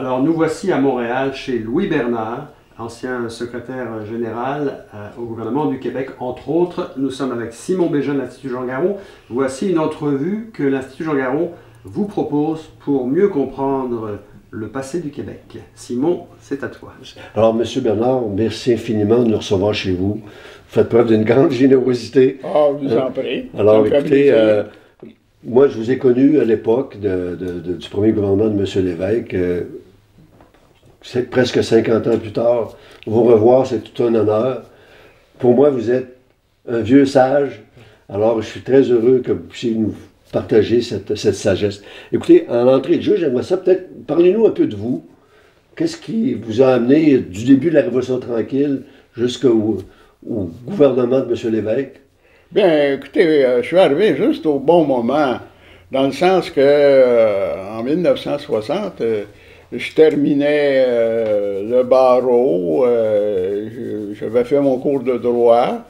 Alors nous voici à Montréal chez Louis Bernard, ancien secrétaire général au gouvernement du Québec. Entre autres, nous sommes avec Simon Bégin de l'Institut Jean Garon. Voici une entrevue que l'Institut Jean Garon vous propose pour mieux comprendre le passé du Québec. Simon, c'est à toi. Alors, M. Bernard, merci infiniment de nous recevoir chez vous. Vous faites preuve d'une grande générosité. Ah, je vous en prie. Alors, écoutez, moi, je vous ai connu à l'époque du premier gouvernement de M. Lévesque. C'est presque 50 ans plus tard. Vous revoir, c'est tout un honneur. Pour moi, vous êtes un vieux sage. Alors, je suis très heureux que vous puissiez nous partager cette sagesse. Écoutez, en entrée de jeu, j'aimerais ça peut-être, parlez-nous un peu de vous. Qu'est-ce qui vous a amené du début de la Révolution tranquille jusqu'au gouvernement de M. Lévesque? Bien, écoutez, je suis arrivé juste au bon moment, dans le sens que en 1960, je terminais le barreau, j'avais fait mon cours de droit,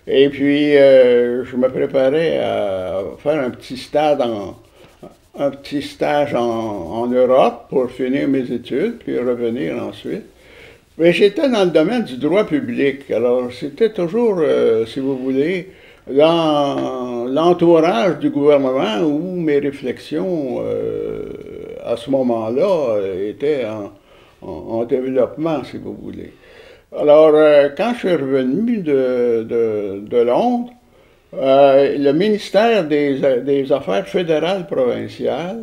et puis je me préparais à faire un petit stage en Europe pour finir mes études, puis revenir ensuite. Mais j'étais dans le domaine du droit public, alors c'était toujours, si vous voulez, dans l'entourage du gouvernement où mes réflexions à ce moment-là étaient en développement, si vous voulez. Alors, quand je suis revenu de Londres, le ministère des Affaires fédérales provinciales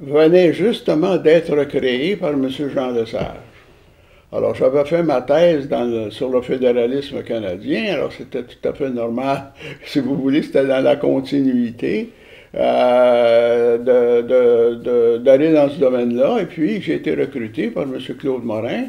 venait justement d'être créé par M. Jean Lesage. Alors, j'avais fait ma thèse sur le fédéralisme canadien, alors c'était tout à fait normal, si vous voulez, c'était dans la continuité d'aller dans ce domaine-là, et puis j'ai été recruté par M. Claude Morin,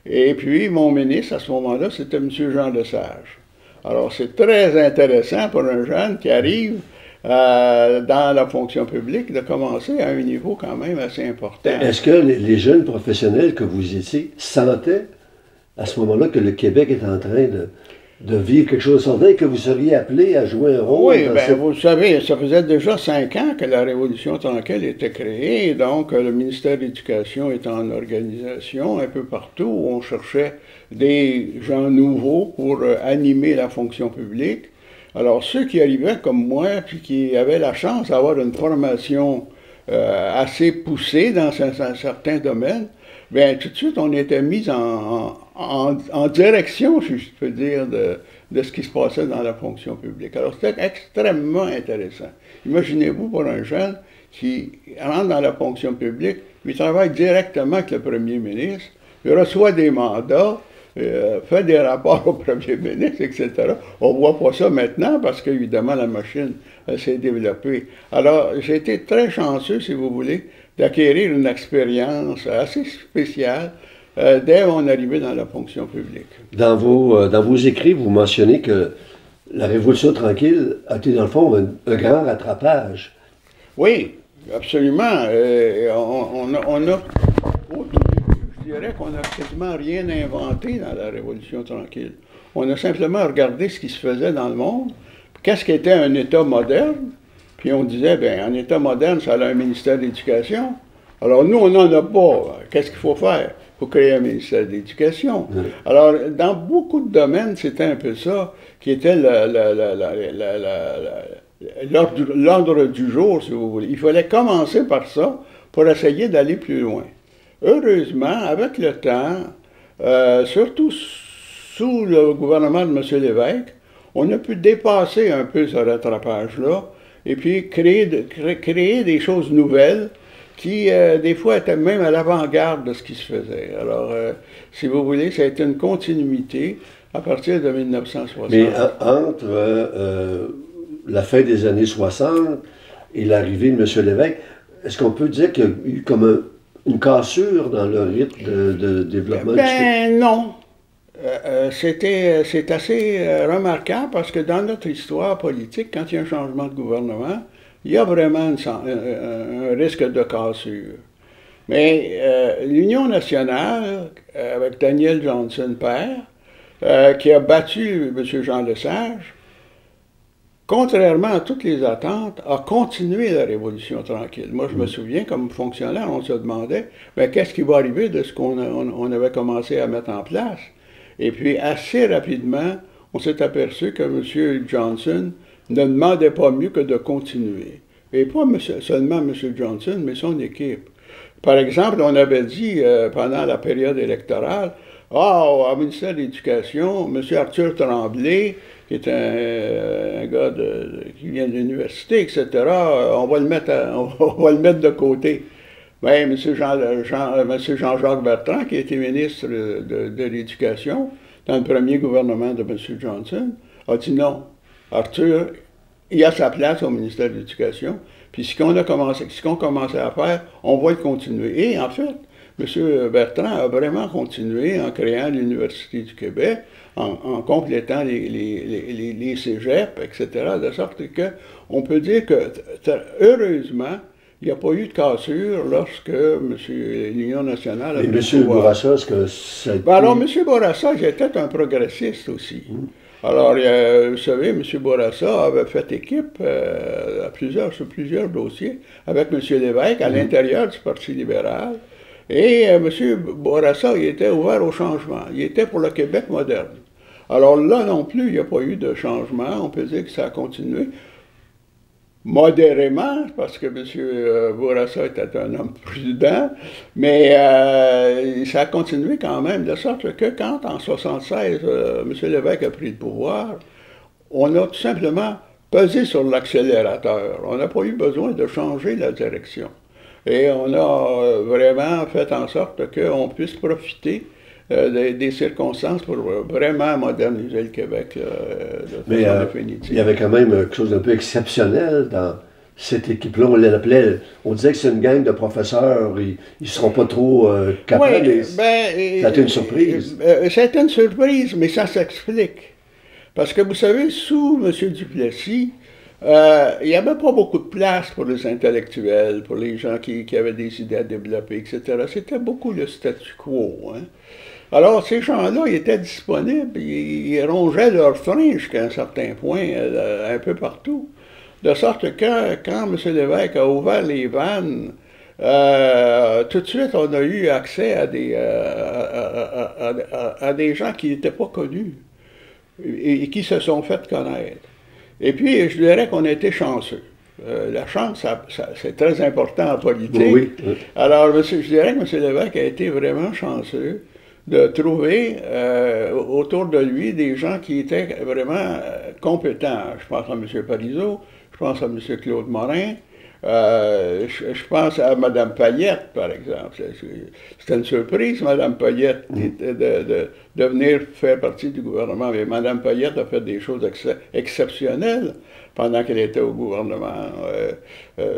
et puis mon ministre à ce moment-là, c'était M. Jean Lesage. Alors, c'est très intéressant pour un jeune qui arrive dans la fonction publique de commencer à un niveau quand même assez important. Est-ce que les jeunes professionnels que vous étiez sentaient à ce moment-là que le Québec est en train de vivre quelque chose de certain et que vous seriez appelé à jouer un rôle? Oui, bien, vous savez, ça faisait déjà 5 ans que la Révolution tranquille était créée, donc le ministère de l'Éducation est en organisation un peu partout où on cherchait des gens nouveaux pour animer la fonction publique. Alors, ceux qui arrivaient comme moi, puis qui avaient la chance d'avoir une formation assez poussée dans un certain domaine, bien, tout de suite, on était mis en direction, si je peux dire, de ce qui se passait dans la fonction publique. Alors, c'était extrêmement intéressant. Imaginez-vous pour un jeune qui rentre dans la fonction publique, puis travaille directement avec le premier ministre, il reçoit des mandats, fait des rapports au premier ministre, etc. On ne voit pas ça maintenant parce qu'évidemment la machine s'est développée. Alors, j'ai été très chanceux, si vous voulez, d'acquérir une expérience assez spéciale dès mon arrivée dans la fonction publique. Dans vos écrits, vous mentionnez que la Révolution tranquille a été, dans le fond, un grand rattrapage. Oui, absolument. On a je dirais qu'on n'a quasiment rien inventé dans la Révolution tranquille. On a simplement regardé ce qui se faisait dans le monde, qu'est-ce qu'était un État moderne, puis on disait, bien, un État moderne, ça a un ministère d'éducation. Alors nous, on n'en a pas. Qu'est-ce qu'il faut faire? Il faut créer un ministère d'éducation. Oui. Alors, dans beaucoup de domaines, c'était un peu ça qui était l'ordre du jour, si vous voulez. Il fallait commencer par ça pour essayer d'aller plus loin. Heureusement, avec le temps, surtout sous le gouvernement de M. Lévesque, on a pu dépasser un peu ce rattrapage-là et puis créer des choses nouvelles qui, des fois, étaient même à l'avant-garde de ce qui se faisait. Alors, si vous voulez, ça a été une continuité à partir de 1960. Mais entre la fin des années 60 et l'arrivée de M. Lévesque, est-ce qu'on peut dire qu'il y a eu comme une cassure dans le rythme de développement du Québec? Non. C'est assez remarquable parce que dans notre histoire politique, quand il y a un changement de gouvernement, il y a vraiment un risque de cassure. Mais l'Union nationale, avec Daniel Johnson père, qui a battu M. Jean Lesage, contrairement à toutes les attentes, a continué la Révolution tranquille. Moi, je me souviens, comme fonctionnaire, on se demandait, ben, qu'est-ce qui va arriver de ce qu'on avait commencé à mettre en place? Et puis, assez rapidement, on s'est aperçu que M. Johnson ne demandait pas mieux que de continuer. Et pas seulement M. Johnson, mais son équipe. Par exemple, on avait dit, pendant la période électorale, au ministère de l'Éducation, M. Arthur Tremblay, qui est un gars qui vient de l'université, etc., on va le mettre de côté. Bien, M. Jean-Jacques Bertrand, qui était ministre de l'Éducation dans le premier gouvernement de M. Johnson, a dit non. Arthur, il a sa place au ministère de l'Éducation, puis ce qu'on commençait à faire, on va le continuer. Et en fait, M. Bertrand a vraiment continué en créant l'Université du Québec, en complétant les cégeps, etc., de sorte qu'on peut dire que, heureusement, il n'y a pas eu de cassure lorsque l'Union nationale a pris le pouvoir. M. Bourassa, est-ce que ça a été... Alors, M. Bourassa, j'étais un progressiste aussi. Alors, vous savez, M. Bourassa avait fait équipe sur plusieurs dossiers avec M. Lévesque à l'intérieur du Parti libéral. Et M. Bourassa, il était ouvert au changement. Il était pour le Québec moderne. Alors là non plus, il n'y a pas eu de changement. On peut dire que ça a continué modérément, parce que M. Bourassa était un homme prudent, mais ça a continué quand même, de sorte que quand, en 1976, M. Lévesque a pris le pouvoir, on a tout simplement pesé sur l'accélérateur. On n'a pas eu besoin de changer la direction. Et on a vraiment fait en sorte qu'on puisse profiter des circonstances pour vraiment moderniser le Québec de façon définitive. Il y avait quand même quelque chose d'un peu exceptionnel dans cette équipe-là. On disait que c'est une gang de professeurs, ils ne seront pas trop capables. Oui, ça a été une surprise. Ça a été une surprise, mais ça s'explique. Parce que vous savez, sous M. Duplessis, il n'y avait pas beaucoup de place pour les intellectuels, pour les gens qui avaient des idées à développer, etc. C'était beaucoup le statu quo. Hein? Alors, ces gens-là, ils étaient disponibles, ils rongeaient leurs freins jusqu'à un certain point, un peu partout. De sorte que, quand M. Lévesque a ouvert les vannes, tout de suite, on a eu accès à des gens qui n'étaient pas connus et qui se sont fait connaître. Et puis, je dirais qu'on a été chanceux. La chance, c'est très important en politique. Oui. Alors, je dirais que M. Lévesque a été vraiment chanceux de trouver autour de lui des gens qui étaient vraiment compétents. Je pense à M. Parizeau, je pense à M. Claude Morin, je pense à Mme Payette, par exemple. C'était une surprise, Mme Payette, de venir faire partie du gouvernement. Mais Mme Payette a fait des choses exceptionnelles pendant qu'elle était au gouvernement.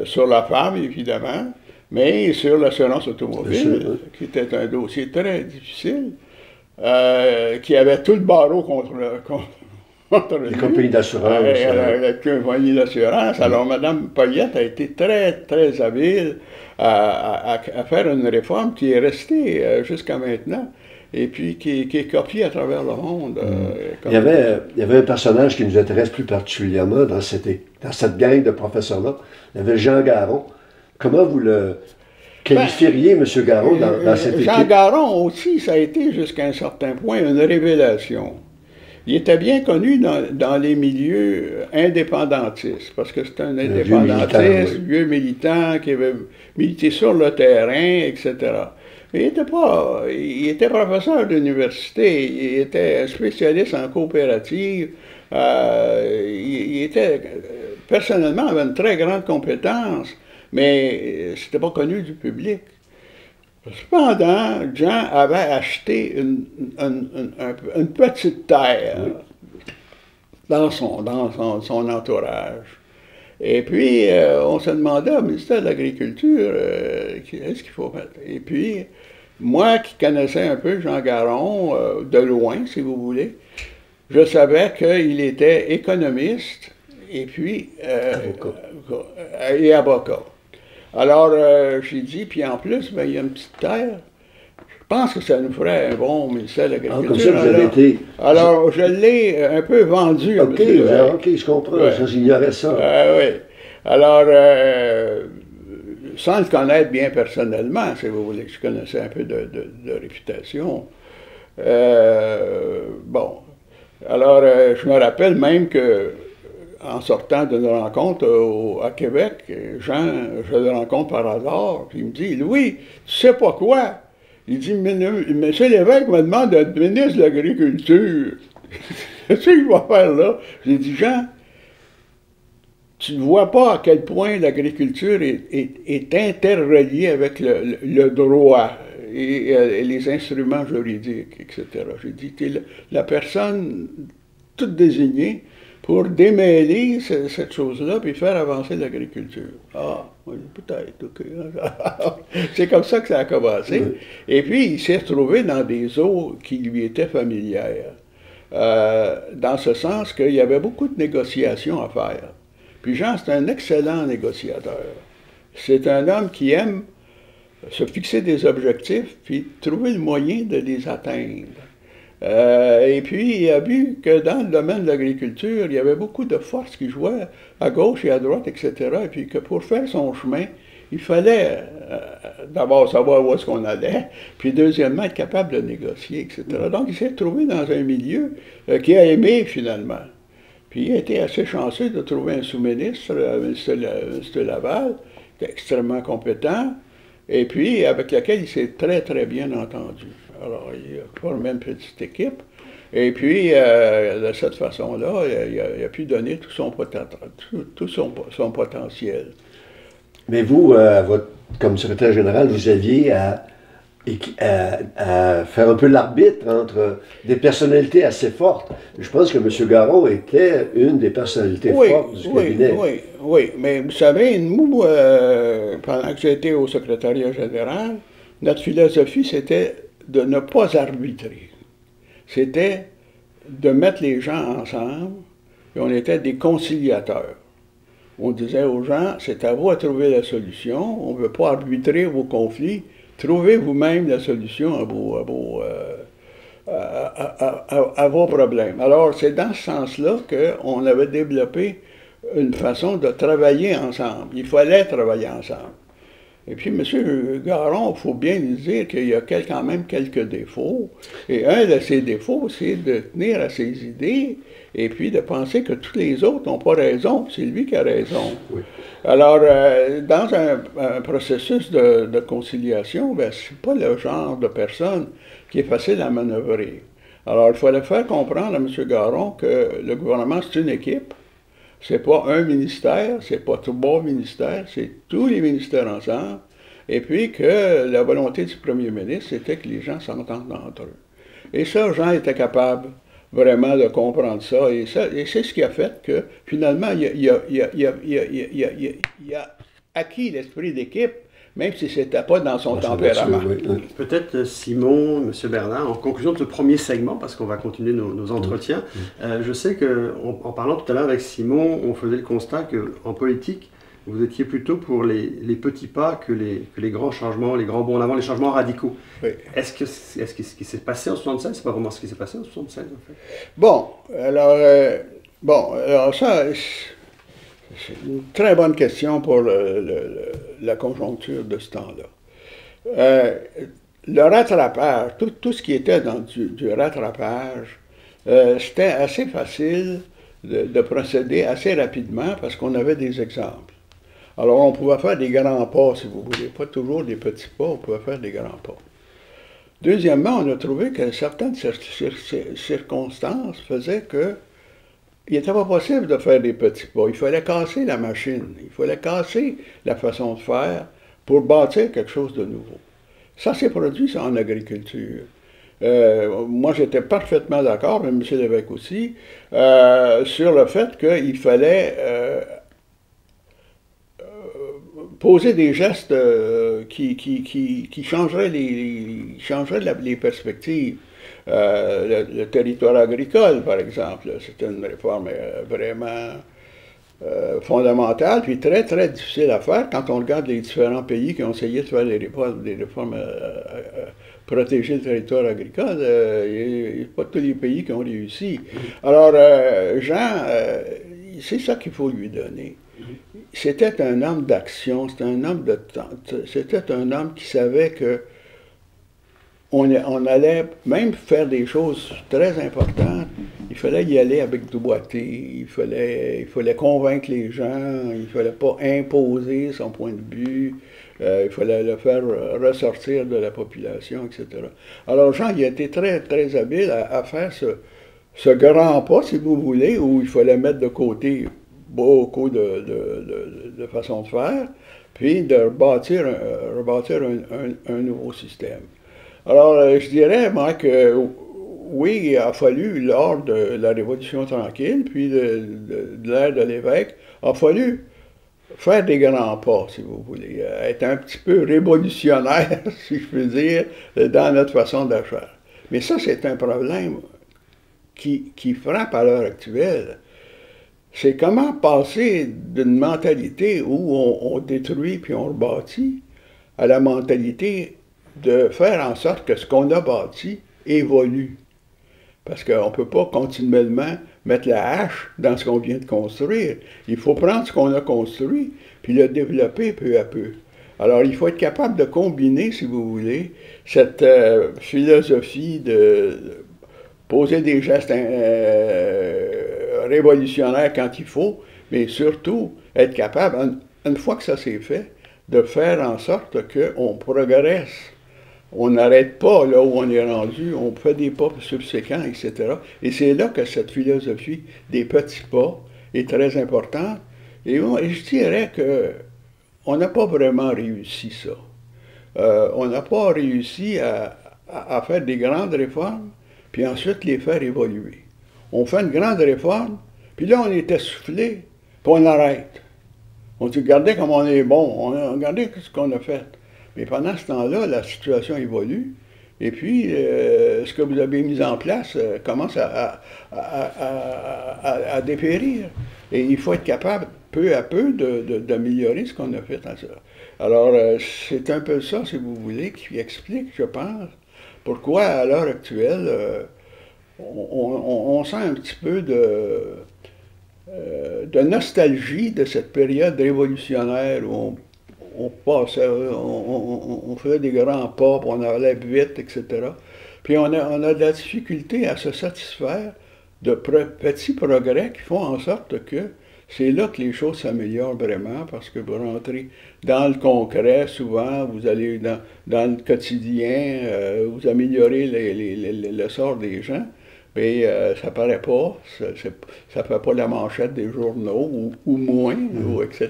Sur la femme, évidemment, mais sur l'assurance automobile, qui était un dossier très difficile, qui avait tout le barreau contre les compagnies d'assurance. Les compagnies d'assurance. Alors, Mme Payette a été très, très habile à faire une réforme qui est restée jusqu'à maintenant et puis qui est copiée à travers le monde. Il y avait un personnage qui nous intéresse plus particulièrement dans cette gang de professeurs-là. Il y avait Jean Garon. Comment vous le qualifieriez, M. Garon, dans cette équipe? Jean Garon aussi, ça a été jusqu'à un certain point une révélation. Il était bien connu dans les milieux indépendantistes, parce que c'était un indépendantiste, vieux militant qui avait milité sur le terrain, etc. Mais il était professeur d'université, il était spécialiste en coopérative, il était, personnellement, avait une très grande compétence, mais c'était pas connu du public. Cependant, Jean avait acheté une petite terre dans son entourage. Et puis, on se demandait au ministère de l'Agriculture, qu'est-ce qu'il faut mettre? Et puis, moi qui connaissais un peu Jean Garon, de loin, si vous voulez, je savais qu'il était économiste et puis avocat. Alors, j'ai dit, puis en plus, il y a une petite terre, pense que ça nous ferait un bon ministère de l'Agriculture. Comme ça, vous avez été... Alors, je l'ai un peu vendu. OK, OK, je comprends. Ouais. Ça, j'ignorais ça. Oui. Alors, sans le connaître bien personnellement, si vous voulez, je connaissais un peu de réputation. Bon. Alors, je me rappelle même que en sortant d'une rencontre à Québec, Jean, je le rencontre par hasard, puis il me dit, Louis, tu sais pas quoi? Il dit, Monsieur l'évêque me demande d'être ministre de l'Agriculture. Qu'est-ce qu'il va faire là? J'ai dit, Jean, tu ne vois pas à quel point l'agriculture est interreliée avec le droit et les instruments juridiques, etc. J'ai dit, tu es la personne toute désignée pour démêler cette chose-là puis faire avancer l'agriculture. Ah, oui, peut-être, OK. C'est comme ça que ça a commencé. Oui. Et puis, il s'est retrouvé dans des eaux qui lui étaient familières, dans ce sens qu'il y avait beaucoup de négociations à faire. Puis Jean, c'est un excellent négociateur. C'est un homme qui aime se fixer des objectifs puis trouver le moyen de les atteindre. Et puis, il a vu que dans le domaine de l'agriculture, il y avait beaucoup de forces qui jouaient à gauche et à droite, etc. Et puis que pour faire son chemin, il fallait d'abord savoir où est-ce qu'on allait, puis deuxièmement, être capable de négocier, etc. Donc, il s'est trouvé dans un milieu qu'il a aimé, finalement. Puis, il a été assez chanceux de trouver un sous-ministre, M. Laval, qui est extrêmement compétent, et puis avec lequel il s'est très, très bien entendu. Alors, il a formé une petite équipe, et puis, de cette façon-là, il a pu donner tout son potentiel. Mais vous, comme secrétaire général, vous aviez à faire un peu l'arbitre entre des personnalités assez fortes. Je pense que M. Garon était une des personnalités fortes du cabinet. Oui, mais vous savez, nous, pendant que j'étais au secrétariat général, notre philosophie, c'était de ne pas arbitrer. C'était de mettre les gens ensemble, et on était des conciliateurs. On disait aux gens, c'est à vous à trouver la solution, on ne veut pas arbitrer vos conflits, trouvez vous-même la solution à vos problèmes. Alors, c'est dans ce sens-là qu'on avait développé une façon de travailler ensemble. Il fallait travailler ensemble. Et puis, M. Garon, il faut bien lui dire qu'il y a quand même quelques défauts. Et un de ces défauts, c'est de tenir à ses idées et puis de penser que tous les autres n'ont pas raison, c'est lui qui a raison. Oui. Alors, dans un processus de conciliation, ben, c'est pas le genre de personne qui est facile à manœuvrer. Alors, il fallait faire comprendre à M. Garon que le gouvernement, c'est une équipe. C'est pas un ministère, c'est pas 3 ministères, c'est tous les ministères ensemble. Et puis que la volonté du premier ministre, c'était que les gens s'entendent entre eux. Et ça, Jean était capable vraiment de comprendre ça. Et c'est ce qui a fait que, finalement, il a acquis l'esprit d'équipe, même si ce n'était pas dans son tempérament. Peut-être Simon, M. Bernard, en conclusion de ce premier segment, parce qu'on va continuer nos entretiens, je sais qu'en parlant tout à l'heure avec Simon, on faisait le constat qu'en politique, vous étiez plutôt pour les petits pas que les grands changements, les grands bons en avant, les changements radicaux. Oui. Est-ce que ce qui s'est passé en 1976, c'est pas vraiment ce qui s'est passé en 1976, en fait? Bon, alors ça... C'est une très bonne question pour la conjoncture de ce temps-là. Le rattrapage, tout ce qui était dans du rattrapage, c'était assez facile de procéder assez rapidement parce qu'on avait des exemples. Alors, on pouvait faire des grands pas, si vous voulez, pas toujours des petits pas, on pouvait faire des grands pas. Deuxièmement, on a trouvé que certaines circonstances faisaient que il n'était pas possible de faire des petits pas. Il fallait casser la machine. Il fallait casser la façon de faire pour bâtir quelque chose de nouveau. Ça s'est produit en agriculture. Moi, j'étais parfaitement d'accord, mais M. l'évêque aussi, sur le fait qu'il fallait poser des gestes qui changeraient les perspectives. Le territoire agricole, par exemple, c'était une réforme vraiment fondamentale, puis très, très difficile à faire quand on regarde les différents pays qui ont essayé de faire des réformes protéger le territoire agricole. Il n'y a pas tous les pays qui ont réussi. Alors, Jean, c'est ça qu'il faut lui donner. C'était un homme d'action, c'était un homme de temps, c'était un homme qui savait que on allait même faire des choses très importantes. Il fallait y aller avec doigté, il fallait convaincre les gens, il ne fallait pas imposer son point de vue, il fallait le faire ressortir de la population, etc. Alors Jean, il a été très, très habile à faire ce grand pas, si vous voulez, où il fallait mettre de côté beaucoup de façons de faire, puis de rebâtir un nouveau système. Alors, je dirais, moi, que oui, il a fallu, lors de la Révolution tranquille, puis de l'ère de l'évêque, il a fallu faire des grands pas, si vous voulez, être un petit peu révolutionnaire, si je peux dire, dans notre façon de faire. Mais ça, c'est un problème qui frappe à l'heure actuelle. C'est comment passer d'une mentalité où on détruit puis on rebâtit à la mentalité de faire en sorte que ce qu'on a bâti évolue. Parce qu'on ne peut pas continuellement mettre la hache dans ce qu'on vient de construire. Il faut prendre ce qu'on a construit puis le développer peu à peu. Alors, il faut être capable de combiner, si vous voulez, cette philosophie de poser des gestes révolutionnaires quand il faut, mais surtout être capable, une fois que ça s'est fait, de faire en sorte qu'on progresse. On n'arrête pas là où on est rendu, on fait des pas subséquents, etc. Et c'est là que cette philosophie des petits pas est très importante. Et moi, je dirais qu'on n'a pas vraiment réussi ça. On n'a pas réussi à faire des grandes réformes, puis ensuite les faire évoluer. On fait une grande réforme, puis là on est essoufflé, puis on arrête. On dit, regardez comme on est bon, regardez ce qu'on a fait. Mais pendant ce temps-là, la situation évolue, et puis ce que vous avez mis en place commence à dépérir. Et il faut être capable, peu à peu, d'améliorer ce qu'on a fait. Alors, c'est un peu ça, si vous voulez, qui explique, je pense, pourquoi, à l'heure actuelle, on sent un petit peu de nostalgie de cette période révolutionnaire où on passait, on faisait des grands pas, puis on allait vite, etc. Puis on a de la difficulté à se satisfaire de petits progrès qui font en sorte que c'est là que les choses s'améliorent vraiment, parce que vous rentrez dans le concret, souvent, vous allez dans le quotidien, vous améliorez le sort des gens, mais ça paraît pas, ça fait pas la manchette des journaux, ou moins, ou etc.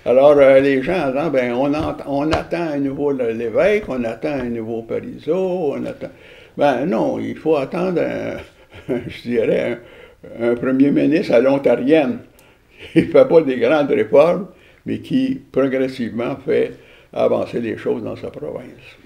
Alors, les gens disent, ben, on attend un nouveau l'évêque, on attend un nouveau Parizeau, on attend... Ben non, il faut attendre, je dirais, un premier ministre à l'ontarienne. Il ne fait pas des grandes réformes, mais qui progressivement fait avancer les choses dans sa province.